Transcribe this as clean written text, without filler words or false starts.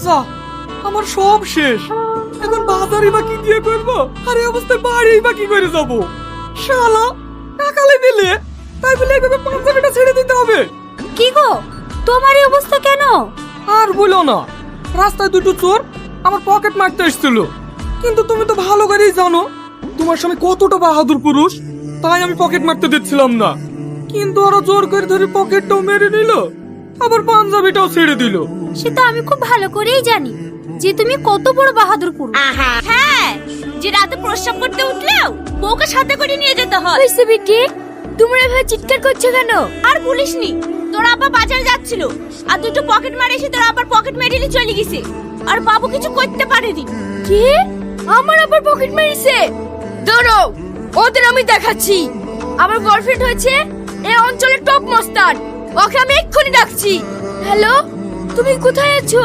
যা, আমার সব শেষ। এখন বাজারই বা কি দিয়ে করবো, আর এই অবস্থায় বাড়ি বা কি করে যাবো? শালা টাকালে দিলে তাই বলে এভাবে পাঞ্জাবিটা ছেড়ে দিতে হবে? কি গো, তোমার এই অবস্থা কেন? আর বলো না, রাস্তায় দুটো চোর আমার পকেট মারতে এসেছিল। কিন্তু তুমি তো ভালো করেই জানো তোমার স্বামী কতটা বাহাদুর পুরুষ, তাই আমি পকেট মারতে দিচ্ছিলাম না। কিন্তু ওরা জোর করে ধরে পকেটটাও মেরে নিল, আবার পাঞ্জাবিটাও ছেড়ে দিল। সে তো আমি খুব ভালো করেই জানি যে তুমি কত বড় বাহাদুর পুরুষ। হ্যাঁ, যে রাতে প্রস্রাব করতে উঠলেও বউকে সাথে করে নিয়ে যেতে হয়। হইছে বিটি, তোমরা এভাবে চিৎকার করছো কেন? আর বলিসনি, তোর আব্বা বাজারে যাচ্ছিল আর দুটো পকেট মারে এসে তোর আব্বার পকেট মেরে নিয়ে চলে গেছে, আর বাবু কিছু করতে পারেনি। কি? আমার আবার পকেট মেরেছে? দাঁড়াও, ওদের আমি দেখাচ্ছি। আমার গার্লফ্রেন্ড হয়েছে এই অঞ্চলের টপ মস্তান, ওকে আমি এক্ষুনি ডাকছি। হ্যালো, তুমি কোথায় আছো?